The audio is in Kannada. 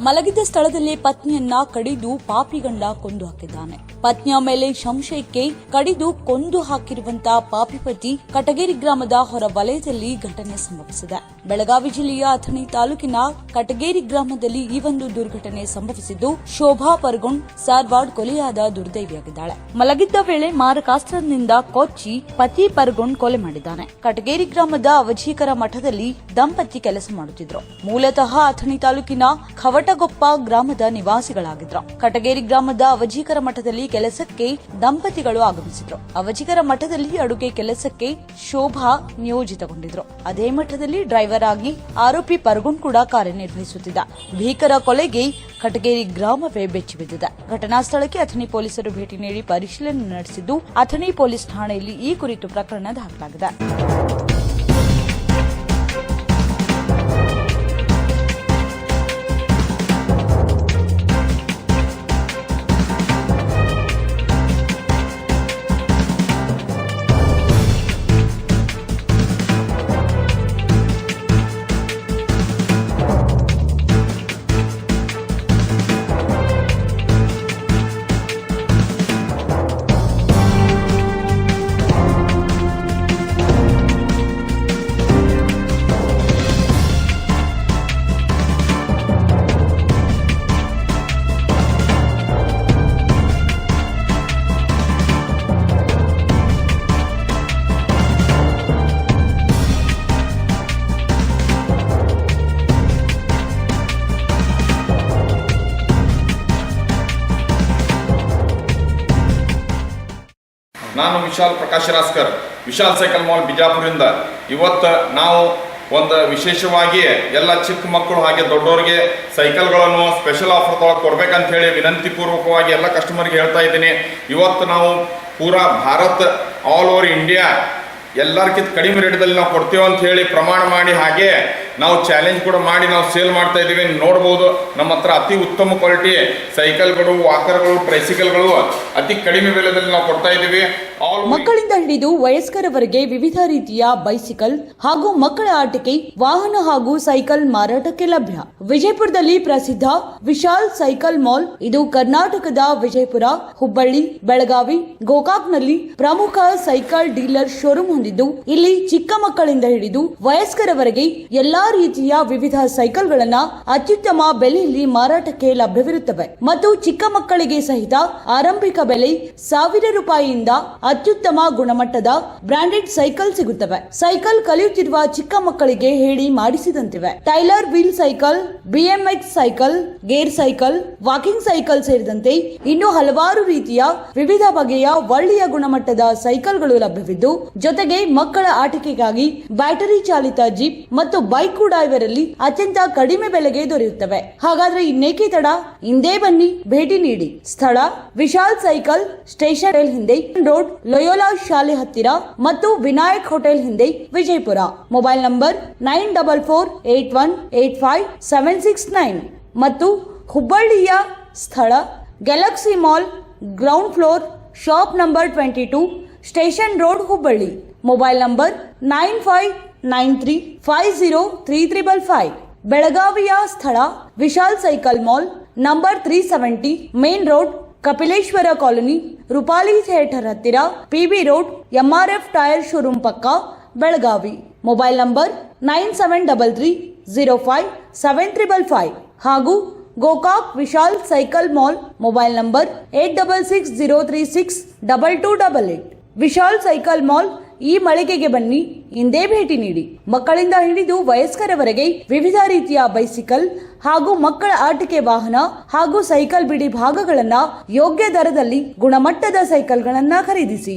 ಮಲಗಿದ್ದ ಸ್ಥಳದಲ್ಲೇ ಪತ್ನಿಯನ್ನ ಕಡಿದು ಪಾಪಿಗಂಡ ಕೊಂದು ಹಾಕಿದ್ದಾನೆ. ಪತ್ನಿಯ ಮೇಲೆ ಸಂಶಯಕ್ಕೆ ಕಡಿದು ಕೊಂದು ಹಾಕಿರುವಂತಹ ಪಾಪಿಪತಿ ಕಟಗೇರಿ ಗ್ರಾಮದ ಹೊರ ವಲಯದಲ್ಲಿ ಘಟನೆ ಸಂಭವಿಸಿದೆ. ಬೆಳಗಾವಿ ಜಿಲ್ಲೆಯ ಅಥಣಿ ತಾಲೂಕಿನ ಕಟಗೇರಿ ಗ್ರಾಮದಲ್ಲಿ ಈ ಒಂದು ದುರ್ಘಟನೆ ಸಂಭವಿಸಿದ್ದು, ಶೋಭಾ ಪರ್ಗುಂಡ್ ಸಾರ್ವಾಡ್ ಕೊಲೆಯಾದ ದುರ್ದೈವಿಯಾಗಿದ್ದಾಳೆ. ಮಲಗಿದ್ದ ವೇಳೆ ಮಾರಕಾಸ್ತ್ರದಿಂದ ಕೊಚ್ಚಿ ಪತಿ ಪರ್ಗುಂಡ್ ಕೊಲೆ ಮಾಡಿದ್ದಾನೆ. ಕಟಗೇರಿ ಗ್ರಾಮದ ಅವಜೀಕರ ಮಠದಲ್ಲಿ ದಂಪತಿ ಕೆಲಸ ಮಾಡುತ್ತಿದ್ರು. ಮೂಲತಃ ಅಥಣಿ ತಾಲೂಕಿನ ಖವಟಗೊಪ್ಪ ಗ್ರಾಮದ ನಿವಾಸಿಗಳಾಗಿದ್ರು. ಕಟಗೇರಿ ಗ್ರಾಮದ ಅವಜೀಕರ ಮಠದಲ್ಲಿ ಕೆಲಸಕ್ಕೆ ದಂಪತಿಗಳು ಆಗಮಿಸಿದ್ರು. ಅವಜೀಕರ ಮಠದಲ್ಲಿ ಅಡುಗೆ ಕೆಲಸಕ್ಕೆ ಶೋಭಾ ನಿಯೋಜಿತಗೊಂಡಿದ್ರು. ಅದೇ ಮಠದಲ್ಲಿ ಡ್ರೈವರ್ ಆಗಿ ಆರೋಪಿ ಪರ್ಗುಂಡ್ ಕೂಡ ಕಾರ್ಯನಿರ್ವಹಿಸುತ್ತಿದ್ದ. ಭೀಕರ ಕೊಲೆಗೆ ಕಟಗೇರಿ ಗ್ರಾಮವೇ ಬೆಚ್ಚಿಬಿದ್ದಿದೆ. ಘಟನಾ ಸ್ಥಳಕ್ಕೆ ಅಥಣಿ ಪೊಲೀಸರು ಭೇಟಿ ನೀಡಿ ಪರಿಶೀಲನೆ ನಡೆಸಿದ್ದು, ಅಥಣಿ ಪೊಲೀಸ್ ಠಾಣೆಯಲ್ಲಿ ಈ ಕುರಿತು ಪ್ರಕರಣ ದಾಖಲಾಗಿದೆ. ನಾನು ವಿಶಾಲ್ ಪ್ರಕಾಶ್ ರಾಸ್ಕರ್, ವಿಶಾಲ್ ಸೈಕಲ್ ಮಾಲ್ ಬಿಜಾಪುರದಿಂದ. ಇವತ್ತು ನಾವು ಒಂದು ವಿಶೇಷವಾಗಿ ಎಲ್ಲ ಚಿಕ್ಕ ಮಕ್ಕಳು ಹಾಗೆ ದೊಡ್ಡವರಿಗೆ ಸೈಕಲ್ಗಳನ್ನು ಸ್ಪೆಷಲ್ ಆಫರ್ ಕೊಡ್ಬೇಕಂತ ಹೇಳಿ ವಿನಂತಿ ಪೂರ್ವಕವಾಗಿ ಎಲ್ಲ ಕಸ್ಟಮರ್ಗೆ ಹೇಳ್ತಾ ಇದ್ದೀನಿ. ಇವತ್ತು ನಾವು ಪೂರಾ ಭಾರತ್ ಆಲ್ ಓವರ್ ಇಂಡಿಯಾ ಎಲ್ಲರಿಗಿಂತ ಕಡಿಮೆ ರೇಟ್ದಲ್ಲಿ ನಾವು ಕೊಡ್ತೇವೆ ಅಂತ ಹೇಳಿ ಪ್ರಮಾಣ ಮಾಡಿ, ಹಾಗೆ ನಾವು ಚಾಲೆಂಜ್ ಕೂಡ ಮಾಡಿ ನಾವು ಸೇಲ್ ಮಾಡ್ತಾ ಇದ್ದೀವಿ. ನೋಡ್ಬೋದು, ನಮ್ಮ ಹತ್ರ ಅತಿ ಉತ್ತಮ ಕ್ವಾಲಿಟಿ ಸೈಕಲ್ಗಳು, ವಾಕರ್ಗಳು, ಟ್ರೈಸಿಕಲ್ಗಳು ಅತಿ ಕಡಿಮೆ ಬೆಲೆದಲ್ಲಿ ನಾವು ಕೊಡ್ತಾ ಇದ್ದೀವಿ. ಮಕ್ಕಳಿಂದ ಹಿಡಿದು ವಯಸ್ಕರವರೆಗೆ ವಿವಿಧ ರೀತಿಯ ಬೈಸಿಕಲ್ ಹಾಗೂ ಮಕ್ಕಳ ಆಟಿಕೆ ವಾಹನ ಹಾಗೂ ಸೈಕಲ್ ಮಾರಾಟಕ್ಕೆ ಲಭ್ಯ. ವಿಜಯಪುರದಲ್ಲಿ ಪ್ರಸಿದ್ಧ ವಿಶಾಲ್ ಸೈಕಲ್ ಮಾಲ್. ಇದು ಕರ್ನಾಟಕದ ವಿಜಯಪುರ, ಹುಬ್ಬಳ್ಳಿ, ಬೆಳಗಾವಿ, ಗೋಕಾಕ್ನಲ್ಲಿ ಪ್ರಮುಖ ಸೈಕಲ್ ಡೀಲರ್ ಶೋರೂಮ್ ಹೊಂದಿದ್ದು, ಇಲ್ಲಿ ಚಿಕ್ಕ ಮಕ್ಕಳಿಂದ ಹಿಡಿದು ವಯಸ್ಕರವರೆಗೆ ಎಲ್ಲಾ ರೀತಿಯ ವಿವಿಧ ಸೈಕಲ್ಗಳನ್ನ ಅತ್ಯುತ್ತಮ ಬೆಲೆಯಲ್ಲಿ ಮಾರಾಟಕ್ಕೆ ಲಭ್ಯವಿರುತ್ತವೆ ಮತ್ತು ಚಿಕ್ಕ ಮಕ್ಕಳಿಗೆ ಸಹಿತ ಆರಂಭಿಕ ಬೆಲೆ 1000 ರೂಪಾಯಿಯಿಂದ ಅತ್ಯುತ್ತಮ ಗುಣಮಟ್ಟದ ಬ್ರಾಂಡೆಡ್ ಸೈಕಲ್ ಸಿಗುತ್ತವೆ. ಸೈಕಲ್ ಕಲಿಯುತ್ತಿರುವ ಚಿಕ್ಕ ಮಕ್ಕಳಿಗೆ ಹೇಳಿ ಮಾಡಿಸಿದಂತಿವೆ. ಟೈಲರ್ wheel cycle, BMX cycle, gear cycle, walking cycle ಸೇರಿದಂತೆ ಇನ್ನು ಹಲವಾರು ರೀತಿಯ ವಿವಿಧ ಬಗೆಯ ಒಳ್ಳೆಯ ಗುಣಮಟ್ಟದ ಸೈಕಲ್ಗಳು ಲಭ್ಯವಿದ್ದು, ಜೊತೆಗೆ ಮಕ್ಕಳ ಆಟಿಕೆಗಾಗಿ ಬ್ಯಾಟರಿ ಚಾಲಿತ ಜೀಪ್ ಮತ್ತು ಬೈಕ್ ಕೂಡ ಇವರಲ್ಲಿ ಅತ್ಯಂತ ಕಡಿಮೆ ಬೆಲೆಗೆ ದೊರೆಯುತ್ತವೆ. ಹಾಗಾದ್ರೆ ಇನ್ನೇಕೆ ತಡ? ಇಂದೇ ಬನ್ನಿ, ಭೇಟಿ ನೀಡಿ. ಸ್ಥಳ ವಿಶಾಲ್ ಸೈಕಲ್ ಸ್ಟೇಷನ್ ಹಿಂದೆ ರೋಡ್, ಲಯೋಲಾ ಶಾಲೆ ಹತ್ತಿರ ಮತ್ತು ವಿನಾಯಕ್ ಹೋಟೆಲ್ ಹಿಂದೆ, ವಿಜಯಪುರ. ಮೊಬೈಲ್ ನಂಬರ್ 9481857769 ಮತ್ತು ಹುಬ್ಬಳ್ಳಿಯ ಸ್ಥಳ galaxy mall, ground floor, shop number 22, station road, Hubballi. Mobile number 9593503355. ಬೆಳಗಾವಿಯ ಸ್ಥಳ Vishal cycle mall, number 370, main road, Kapileshwara colony, Rupali theatre ಹತ್ತಿರ, PB road, MRF tyre showroom ಪಕ್ಕ, ಬೆಳಗಾವಿ. ಮೊಬೈಲ್ ನಂಬರ್ 9733057355 ಹಾಗೂ Gokak Vishal cycle mall, mobile number 8660362288. Vishal cycle mall ಈ ಮಳಿಗೆಗೆ ಬನ್ನಿ, ಇಂದೇ ಭೇಟಿ ನೀಡಿ. ಮಕ್ಕಳಿಂದ ಹಿಡಿದು ವಯಸ್ಕರವರೆಗೆ ವಿವಿಧ ರೀತಿಯ ಬೈಸಿಕಲ್ ಹಾಗೂ ಮಕ್ಕಳ ಆಟಿಕೆ ವಾಹನ ಹಾಗೂ ಸೈಕಲ್ ಬಿಡಿ ಭಾಗಗಳನ್ನ ಯೋಗ್ಯ ದರದಲ್ಲಿ ಗುಣಮಟ್ಟದ ಸೈಕಲ್ಗಳನ್ನ ಖರೀದಿಸಿ.